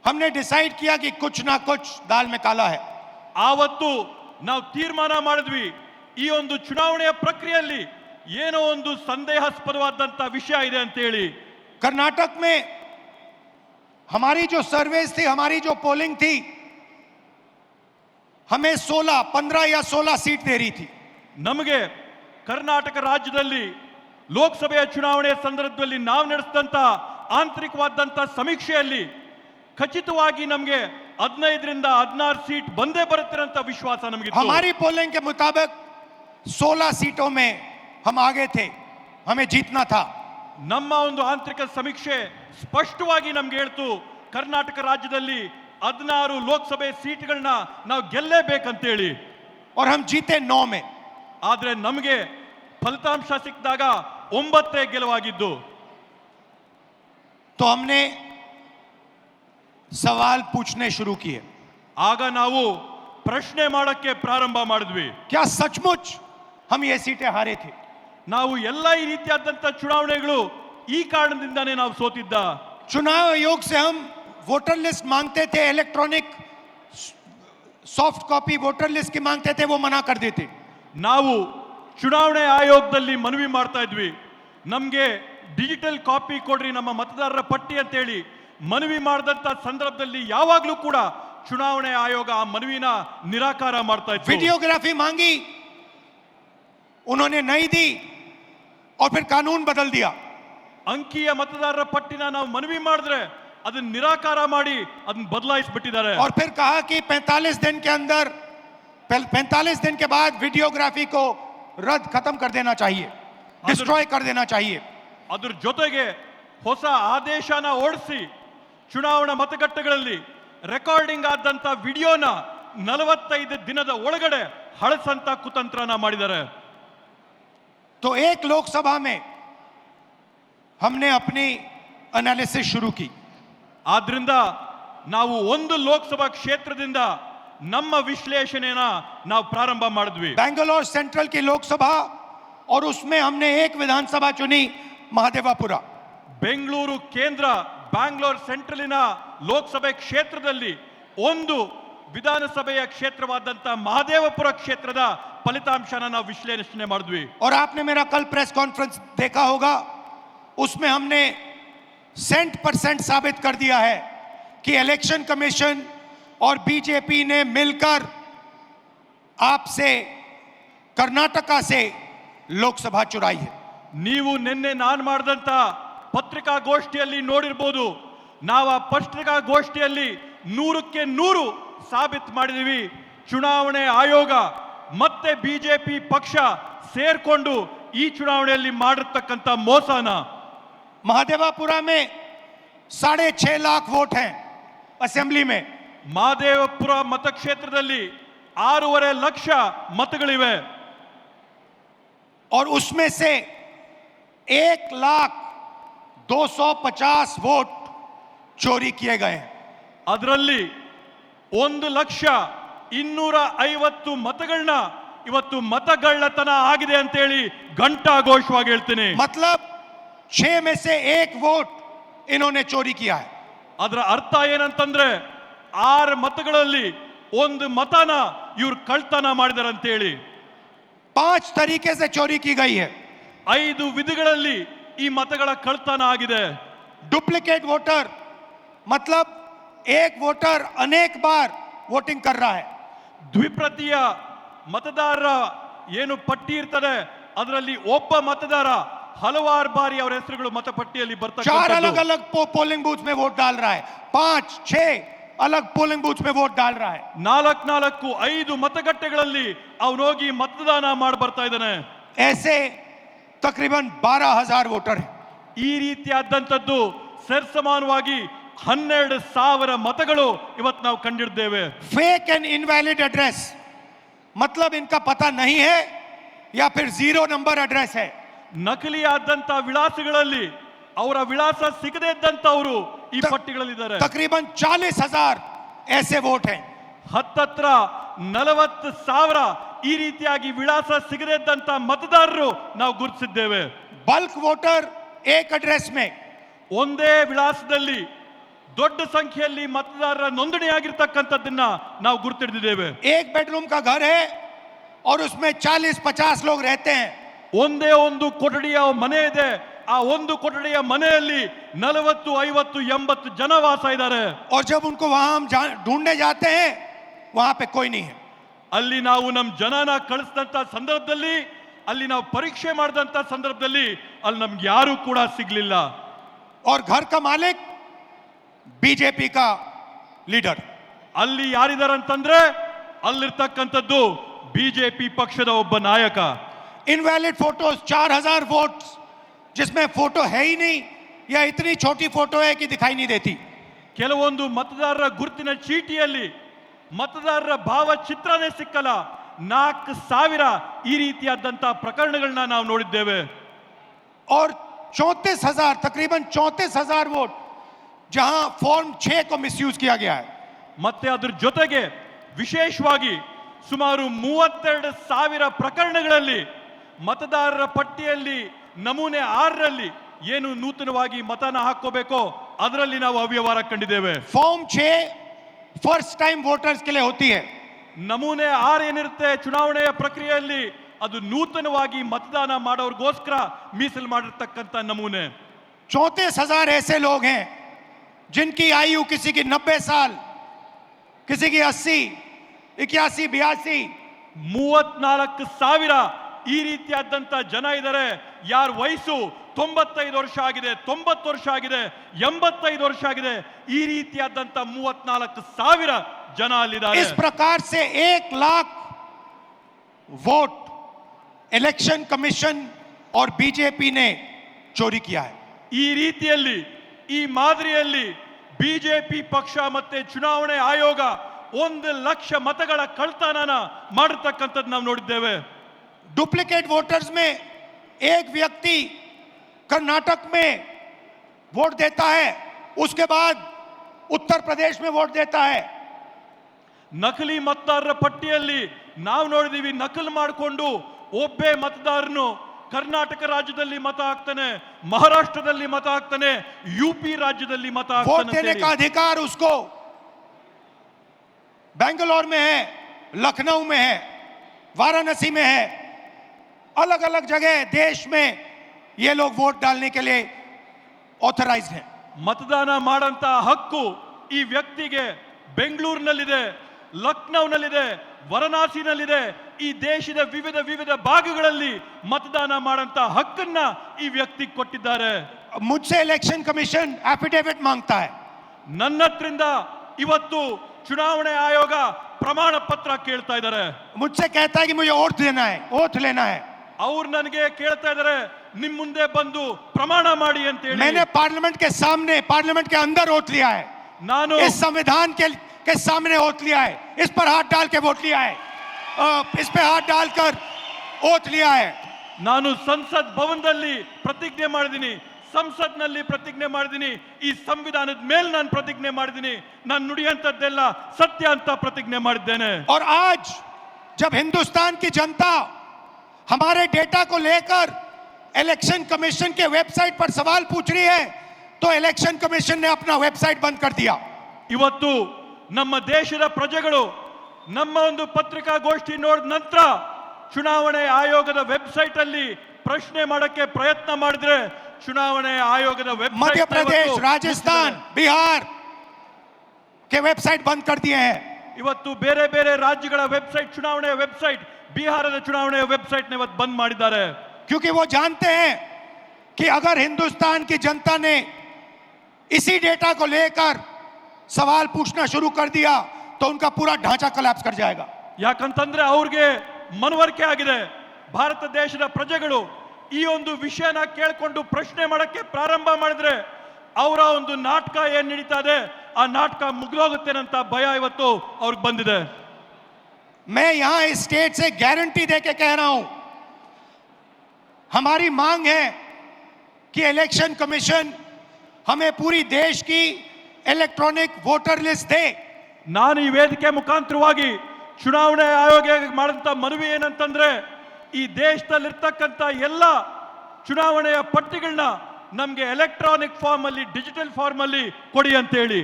हमने डिसाइड किया कि कुछ ना कुछ दाल में काला है। ಆವತ್ತು ನಾವು ತೀರ್ಮಾನ ಮಾಡಿದ್ವಿ, ಈ ಒಂದು ಚುನಾವಣೆಯ ಪ್ರಕ್ರಿಯೆಯಲ್ಲಿ ಏನೋ ಒಂದು ಸಂದೇಹಾಸ್ಪದವಾದಂತ ವಿಷಯ ಇದೆ ಅಂತ ಹೇಳಿ. कर्नाटक में हमारी जो सर्वेस थी, हमारी जो पोलिंग थी, हमें 16, 15 या 16 सीट दे रही थी। ನಮಗೆ ಕರ್ನಾಟಕ ರಾಜ್ಯದಲ್ಲಿ ಲೋಕಸಭೆಯ ಚುನಾವಣೆಯ ಸಂದರ್ಭದಲ್ಲಿ ನಾವು ನಡೆಸಿದಂತ ಆಂತರಿಕವಾದಂತ ಸಮೀಕ್ಷೆಯಲ್ಲಿ ಖಚಿತವಾಗಿ ನಮಗೆ 15 ರಿಂದ 16 सीट ಬಂದೇ ಬರುತ್ತೆ ಅಂತ ವಿಶ್ವಾಸ ನಮಗಿತ್ತು. हमारी पोलिंग के मुताबिक 16 सीटों में हम आगे थे, हमें जीतना था। ನಮ್ಮ ಒಂದು ಆಂತರಿಕ ಸಮೀಕ್ಷೆ ಸ್ಪಷ್ಟವಾಗಿ ನಮ್ಗೆ ಹೇಳ್ತು, ಕರ್ನಾಟಕ ರಾಜ್ಯದಲ್ಲಿ 16 ಲೋಕಸಭೆ ಸೀಟ್ಗಳನ್ನ ನಾವು ಗೆಲ್ಲೇಬೇಕಂತೇಳಿ. और हम जीते 9 में। ಆದ್ರೆ ನಮಗೆ ಫಲಿತಾಂಶ ಸಿಕ್ಕಿದಾಗ 9 ಗೆಲುವಾಗಿದ್ದು. तो हमने सवाल पूछने शुरू किए। ಆಗ ನಾವು ಪ್ರಶ್ನೆ ಮಾಡಕ್ಕೆ ಪ್ರಾರಂಭ ಮಾಡಿದ್ವಿ. क्या सचमुच हम ये सीटें हारे थे? ನಾವು ಎಲ್ಲ ಈ ರೀತಿಯಾದಂತ ಚುನಾವಣೆಗಳು ಈ ಕಾರಣದಿಂದಾನೇ ನಾವು ಸೋತಿದ್ದ. चुनाव आयोग से हम वोटर लिस्ट मांगते थे, electronic soft copy voter list की मांगते थे, वो मना कर देते। ನಾವು ಚುನಾವಣೆ ಆಯೋಗದಲ್ಲಿ ಮನವಿ ಮಾಡ್ತಾ ಇದ್ವಿ, ನಮಗೆ ಡಿಜಿಟಲ್ ಕಾಪಿ ಕೊಡ್ರಿ ನಮ್ಮ ಮತದಾರರ ಪಟ್ಟಿ ಅಂತ ಹೇಳಿ ಮನವಿ ಮಾಡಿದಂತ ಸಂದರ್ಭದಲ್ಲಿ ಯಾವಾಗಲೂ ಕೂಡ ಚುನಾವಣೆ ಆಯೋಗ ಆ ಮನವಿನ ನಿರಾಕಾರ ಮಾಡ್ತಾ ಇತ್ತು. वीडियोग्राफी मांगी, उन्होंने नहीं दी और फिर कानून बदल दिया। ಅಂಕಿಯ ಮತದಾರರ ಪಟ್ಟಿನ ನಾವು ಮನವಿ ಮಾಡಿದ್ರೆ ಅದನ್ನ ನಿರಾಕಾರ ಮಾಡಿ ಅದನ್ನ ಬದಲಾಯಿಸಿಬಿಟ್ಟಿದ್ದಾರೆ. और फिर कहा कि 45 दिन के अंदर 45 दिन के बाद वीडियोग्राफी को रद्द खत्म कर देना चाहिए, डिस्ट्रॉय कर देना चाहिए। ಅದ್ರ ಜೊತೆಗೆ ಹೊಸ ಆದೇಶನ ಓಡಿಸಿ ಚುನಾವಣಾ ಮತಗಟ್ಟೆಗಳಲ್ಲಿ ರೆಕಾರ್ಡಿಂಗ್ ಆದಂತ ವಿಡಿಯೋನ 45 ದಿನದ ಒಳಗಡೆ ಹಳಸಂತ ಕುತಂತ್ರನ ಮಾಡಿದ್ದಾರೆ. तो एक लोकसभा में हमने अपनी एनालिसिस शुरू की। ಆದ್ರಿಂದ ನಾವು ಒಂದು ಲೋಕಸಭಾ ಕ್ಷೇತ್ರದಿಂದ ನಮ್ಮ ವಿಶ್ಲೇಷಣೆನ ನಾವು ಪ್ರಾರಂಭ ಮಾಡಿದ್ವಿ. बैंगलोर सेंट्रल की लोकसभा, और उसमें हमने एक विधानसभा चुनी, महादेवापुरा। ಬೆಂಗಳೂರು ಕೇಂದ್ರ ಬ್ಯಾಂಗ್ಳೂರ್ ಸೆಂಟ್ರಲಿನ ಲೋಕಸಭೆ ಕ್ಷೇತ್ರದಲ್ಲಿ ಒಂದು ವಿಧಾನಸಭೆಯ ಕ್ಷೇತ್ರವಾದಂತ ಮಹದೇವಪುರ ಕ್ಷೇತ್ರದ ಫಲಿತಾಂಶನ ನಾವು ವಿಶ್ಲೇಷಣೆ ಮಾಡಿದ್ವಿ. और आपने मेरा कल प्रेस कॉन्फ्रेंस देखा होगा, उसमें हमने 100% साबित कर दिया है कि इलेक्शन कमीशन और बीजेपी ने मिलकर आपसे कर्नाटका से लोकसभा चुराई है। ನೀವು ನಿನ್ನೆ ನಾನು ಮಾಡಿದಂತ ಪತ್ರಿಕಾಗೋಷ್ಠಿಯಲ್ಲಿ ನೋಡಿರ್ಬೋದು, ನಾವು ಆ ಪತ್ರಿಕಾಗೋಷ್ಠಿಯಲ್ಲಿ 100ಕ್ಕೆ 100 ಸಾಬೀತು ಮಾಡಿದೀವಿ. ಚುನಾವಣೆ ಆಯೋಗ ಮತ್ತೆ ಬಿಜೆಪಿ ಪಕ್ಷ ಸೇರ್ಕೊಂಡು ಈ ಚುನಾವಣೆಯಲ್ಲಿ ಮಾಡಿರ್ತಕ್ಕಂಥ ಮೋಸನ. महादेवापुरा में 6.5 लाख वोट हैं असेंबली में। ಮಹದೇವಪುರ ಮತಕ್ಷೇತ್ರದಲ್ಲಿ 6.5 ಲಕ್ಷ ಮತಗಳಿವೆ. और उसमें से 1,250,000 वोट चोरी किए गए हैं। ಅದರಲ್ಲಿ 1,250,000 ಮತಗಳನ್ನ ಇವತ್ತು ಮತಗಳ್ಳತನ ಆಗಿದೆ ಅಂತ ಹೇಳಿ ಘಂಟಾಘೋಷವಾಗಿ ಹೇಳ್ತೀನಿ. मतलब 6 में से 1 वोट इन्होंने चोरी किया है। ಅದರ ಅರ್ಥ ಏನಂತಂದ್ರೆ 6 ಮತಗಳಲ್ಲಿ 1 ಮತನ ಇವ್ರು ಕಳ್ತನ ಮಾಡಿದಾರೆ ಅಂತ ಹೇಳಿ. 5 तरीके से चोरी की गई है। 5 ವಿಧಗಳಲ್ಲಿ ಈ ಮತಗಳ ಕಳ್ತನ ಆಗಿದೆ. डुप्लीकेट वोटर, मतलब एक वोटर अनेक बार वोटिंग कर रहा है। ದ್ವಿಪ್ರತಿಯ ಮತದಾರರ ಏನು ಪಟ್ಟಿ ಇರ್ತದೆ, ಅದರಲ್ಲಿ ಒಬ್ಬ ಮತದಾರ ಹಲವಾರು ಬಾರಿ ಅವರ ಹೆಸರುಗಳು ಮತಪಟ್ಟಿಯಲ್ಲಿ चार अलग ಬರ್ತಕ್ಕಂಥದ್ದು. अलग पोलिंग बूथ में वोट डाल रहा है, 5-6 अलग पोलिंग बूथ में वोट डाल रहा है। 4-5 ಮತಗಟ್ಟೆಗಳಲ್ಲಿ ಅವನು ಹೋಗಿ ಮತದಾನ ಮಾಡಿ ಬರ್ತಾ ಇದ್ದಾನೆ. ऐसे तकरीबन 12,000 वोटर हैं। ಈ ರೀತಿಯಾದಂಥದ್ದು ಸರಿಸಮಾನವಾಗಿ 12,000 ಮತಗಳು ಇವತ್ತು ನಾವು ಕಂಡಿದ್ದೇವೆ. फेक एंड इनवैलिड एड्रेस, मतलब इनका पता नहीं है या फिर 0 नंबर एड्रेस है। ನಕಲಿ ಆದಂತ ವಿಳಾಸಗಳಲ್ಲಿ ಅವರ ವಿಳಾಸ ಸಿಗದೇ ಇದ್ದಂತವರು ಈ ಪಟ್ಟಿಗಳಲ್ಲಿದ್ದಾರೆ. तकरीबन 40,000 ऐसे वोट हैं। ಹತ್ತತ್ರ 40,000 ಈ ರೀತಿಯಾಗಿ ವಿಳಾಸ ಸಿಗದೇ ಇದ್ದಂತ ಮತದಾರರು ನಾವು ಗುರುತಿಸಿದ್ದೇವೆ. बल्क वोटर एक एड्रेस में, ಒಂದೇ ವಿಳಾಸದಲ್ಲಿ ದೊಡ್ಡ ಸಂಖ್ಯೆಯಲ್ಲಿ ಮತದಾರರ ನೋಂದಣಿಯಾಗಿರ್ತಕ್ಕಂಥದ್ದನ್ನ ನಾವು ಗುರುತಿಡಿದಿದ್ದೇವೆ. एक बेडरूम का घर है और उसमें 40-50 लोग रहते हैं. ಒಂದೇ ಒಂದು ಕೊಠಡಿಯ ಮನೆ ಇದೆ. ಆ ಒಂದು ಕೊಠಡಿಯ ಮನೆಯಲ್ಲಿ 40, 50, 80 ಜನ ವಾಸ ಇದ್ದಾರೆ. और जब उनको वहां हम ढूंढने जाते हैं वहां पे कोई नहीं है. ಅಲ್ಲಿ ನಾವು ನಮ್ಮ ಜನನ ಕಳಿಸಿದಂತ ಸಂದರ್ಭದಲ್ಲಿ, ಅಲ್ಲಿ ನಾವು ಪರೀಕ್ಷೆ ಮಾಡಿದಂತ ಸಂದರ್ಭದಲ್ಲಿ ಅಲ್ಲಿ ನಮ್ಗೆ ಯಾರು ಕೂಡ ಸಿಗ್ಲಿಲ್ಲ. और घर का मालिक बीजेपी का लीडर. ಅಲ್ಲಿ ಯಾರಿದ್ದಾರೆ ಅಂತಂದ್ರೆ ಅಲ್ಲಿರ್ತಕ್ಕಂಥದ್ದು ಬಿಜೆಪಿ ಪಕ್ಷದ ಒಬ್ಬ ನಾಯಕ. इनवैलिड फोटोज 4000 वोट्स जिसमें फोटो है ही नहीं या इतनी छोटी फोटो है कि दिखाई नहीं देती. ಕೆಲವೊಂದು ಮತದಾರರ ಗುರುತಿನ ಚೀಟಿಯಲ್ಲಿ ಮತದಾರರ ಭಾವಚಿತ್ರನೇ ಸಿಕ್ಕಲ್ಲ. 4000 ಈ ರೀತಿಯಾದಂತ ಪ್ರಕರಣಗಳನ್ನ ನಾವು ನೋಡಿದ್ದೇವೆ. और 34,000 तकरीबन 34,000 वोट जहां फॉर्म 6 को मिसयूज किया गया है. ಮತ್ತೆ ಅದ್ರ ಜೊತೆಗೆ ವಿಶೇಷವಾಗಿ ಸುಮಾರು 32,000 ಪ್ರಕರಣಗಳಲ್ಲಿ ಮತದಾರರ ಪಟ್ಟಿಯಲ್ಲಿ ನಮೂನೆ 6ರಲ್ಲಿ ಏನು ನೂತನವಾಗಿ ಮತನ ಹಾಕೋಬೇಕೋ ಅದರಲ್ಲಿ ನಾವು ಅವ್ಯವಹಾರ ಕಂಡಿದ್ದೇವೆ. फॉर्म 6 फर्स्ट टाइम वोटर्स के लिए होती है. ನಮೂನೆ 6 ಏನಿರುತ್ತೆ ಚುನಾವಣೆಯ ಪ್ರಕ್ರಿಯೆಯಲ್ಲಿ ಅದು ನೂತನವಾಗಿ ಮತದಾನ ಮಾಡೋರ್ಗೋಸ್ಕರ ಮೀಸಲು ಮಾಡಿರ್ತಕ್ಕಂಥ ನಮೂನೆ. 34,000 ऐसे लोग हैं जिनकी आयु किसी की 90 साल, किसी की 80, 81, 82. 34,000 ಈ ರೀತಿಯಾದಂತ ಜನ ಇದ್ದಾರೆ. ಯಾರ ವಯಸ್ಸು 95 ವರ್ಷ ಆಗಿದೆ, 90 ವರ್ಷ ಆಗಿದೆ, 85 ವರ್ಷ ಆಗಿದೆ. ಈ ರೀತಿಯಾದಂತ 34,000 ಜನ ಅಲ್ಲಿದ್ದಾರೆ. इस प्रकार से 1 लाख वोट इलेक्शन कमीशन और बीजेपी ने चोरी किया है. ಈ ರೀತಿಯಲ್ಲಿ ಈ ಮಾದರಿಯಲ್ಲಿ ಬಿಜೆಪಿ ಪಕ್ಷ ಮತ್ತೆ ಚುನಾವಣೆ ಆಯೋಗ 1 ಲಕ್ಷ ಮತಗಳ ಕಳ್ತನನ ಮಾಡಿರ್ತಕ್ಕಂಥದ್ದು ನಾವು ನೋಡಿದ್ದೇವೆ. डुप्लीकेट वोटर्स में एक व्यक्ति कर्नाटक में वोट देता है, उसके बाद उत्तर प्रदेश में वोट देता है. ನಕಲಿ ಮತದಾರರ ಪಟ್ಟಿಯಲ್ಲಿ ನಾವು ನೋಡಿದೀವಿ, ನಕಲು ಮಾಡಿಕೊಂಡು ಒಬ್ಬೇ ಮತದಾರನು ಕರ್ನಾಟಕ ರಾಜ್ಯದಲ್ಲಿ ಮತ ಹಾಕ್ತಾನೆ, ಮಹಾರಾಷ್ಟ್ರದಲ್ಲಿ ಮತ ಹಾಕ್ತಾನೆ, ಯುಪಿ ರಾಜ್ಯದಲ್ಲಿ ಮತ वोट देने का ಹಾಕ್ತಾನೆ. अधिकार उसको बेंगलोर में है, लखनऊ में है, वाराणसी में है, अलग अलग जगह देश में ये लोग वोट डालने के लिए ऑथराइज्ड हैं. ಮತದಾನ ಮಾಡಂತ ಹಕ್ಕು ಈ ವ್ಯಕ್ತಿಗೆ ಬೆಂಗಳೂರಿನಲ್ಲಿದೆ, ಲಕ್ನೌನಲ್ಲಿದೆ, ವಾರಣಾಸಿನಲ್ಲಿದೆ. ಈ ದೇಶದ ವಿವಿಧ ವಿವಿಧ ಭಾಗಗಳಲ್ಲಿ ಮತದಾನ ಮಾಡಂತ ಹಕ್ಕನ್ನ ಈ ವ್ಯಕ್ತಿ ಕೊಟ್ಟಿದ್ದಾರೆ. मुझसे इलेक्शन कमीशन एफिडेविट मांगता है. ನನ್ನ ಹತ್ರಿಂದ ಇವತ್ತು ಚುನಾವಣೆ ಆಯೋಗ ಪ್ರಮಾಣ ಪತ್ರ ಕೇಳ್ತಾ ಇದ್ದಾರೆ. मुझसे कहता है कि मुझे ओथ लेना है. ಅವ್ರು ನನಗೆ ಕೇಳ್ತಾ ಇದ್ದಾರೆ, ನಿಮ್ ಮುಂದೆ ಬಂದು ಪ್ರಮಾಣ ಮಾಡಿ ಅಂತ ಹೇಳಿ. मैंने पार्लियामेंट के सामने, पार्लियामेंट के अंदर ओथ लिया है. ನಾನು इस संविधान के सामने ओथ लिया है. इस पर हाथ डाल के वोट लिया है. इस पे हाथ डालकर ओथ लिया है. ನಾನು ಸಂಸತ್ ಭವನದಲ್ಲಿ ಪ್ರತಿಜ್ಞೆ ಮಾಡಿದ್ದೀನಿ, ಸಂಸತ್ನಲ್ಲಿ ಪ್ರತಿಜ್ಞೆ ಮಾಡಿದ್ದೀನಿ, ಈ ಸಂವಿಧಾನದ ಮೇಲೆ ನಾನು ಪ್ರತಿಜ್ಞೆ ಮಾಡಿದ್ದೀನಿ, ನಾನು ನುಡಿಯಂತದ್ದೆಲ್ಲ ಸತ್ಯ ಅಂತ ಪ್ರತಿಜ್ಞೆ ಮಾಡಿದ್ದೇನೆ. और आज जब हिंदुस्तान की जनता हमारे डेटा को लेकर इलेक्शन कमीशन के वेबसाइट पर सवाल पूछ रही है तो इलेक्शन कमीशन ने अपना वेबसाइट बंद कर दिया. ಇವತ್ತು ನಮ್ಮ ದೇಶದ ಪ್ರಜೆಗಳು ನಮ್ಮ ಒಂದು ಪತ್ರಿಕಾಗೋಷ್ಠಿ ನೋಡಿದ ನಂತರ ಚುನಾವಣೆ ಆಯೋಗದ ವೆಬ್ಸೈಟ್ ಅಲ್ಲಿ ಪ್ರಶ್ನೆ ಮಾಡಕ್ಕೆ ಪ್ರಯತ್ನ ಮಾಡಿದ್ರೆ ಚುನಾವಣೆ ಆಯೋಗದ ವೆಬ್ಸೈಟ್ मध्य प्रदेश, राजस्थान, बिहार के वेबसाइट बंद कर दिए हैं. ಇವತ್ತು ಬೇರೆ ಬೇರೆ ರಾಜ್ಯಗಳ ವೆಬ್ಸೈಟ್, ಚುನಾವಣೆಯ ವೆಬ್ಸೈಟ್, ಬಿಹಾರದ ಚುನಾವಣೆಯ ವೆಬ್ಸೈಟ್ ಇವತ್ತು ಬಂದ್ ಮಾಡಿದ್ದಾರೆ. क्योंकि वो जानते हैं कि अगर हिंदुस्तान की जनता ने इसी डेटा को लेकर सवाल पूछना शुरू कर दिया तो उनका पूरा ढांचा कोलैप्स कर जाएगा. ಯಾಕಂತಂದ್ರೆ ಅವ್ರಿಗೆ ಮನವರಿಕೆ ಆಗಿದೆ, ಭಾರತ ದೇಶದ ಪ್ರಜೆಗಳು ಈ ಒಂದು ವಿಷಯನ ಕೇಳಿಕೊಂಡು ಪ್ರಶ್ನೆ ಮಾಡಕ್ಕೆ ಪ್ರಾರಂಭ ಮಾಡಿದ್ರೆ ಅವರ ಒಂದು ನಾಟಕ ಏನ್ ನಡೀತಾ ಇದೆ ಆ ನಾಟಕ ಮುಗಿದೋಗುತ್ತೇನಂತ ಭಯ ಇವತ್ತು ಅವ್ರಿಗೆ ಬಂದಿದೆ. मैं यहां इस स्टेट से गारंटी देके कह रहा हूं, हमारी मांग है कि इलेक्शन कमीशन हमें पूरी देश की इलेक्ट्रॉनिक वोटर लिस्ट दे. ನಾನು ಈ ವೇದಿಕೆ ಮುಖಾಂತರವಾಗಿ ಚುನಾವಣೆ ಆಯೋಗ ಮಾಡಿದಂತ ಮನವಿ ಏನಂತಂದ್ರೆ ಈ ದೇಶದಲ್ಲಿರ್ತಕ್ಕಂಥ ಎಲ್ಲ ಚುನಾವಣೆಯ ಪಟ್ಟಿಗಳನ್ನ ನಮ್ಗೆ ಎಲೆಕ್ಟ್ರಾನಿಕ್ ಫಾರ್ಮ್ ಅಲ್ಲಿ ಡಿಜಿಟಲ್ ಫಾರ್ಮ್ ಅಲ್ಲಿ ಕೊಡಿ ಅಂತ ಹೇಳಿ.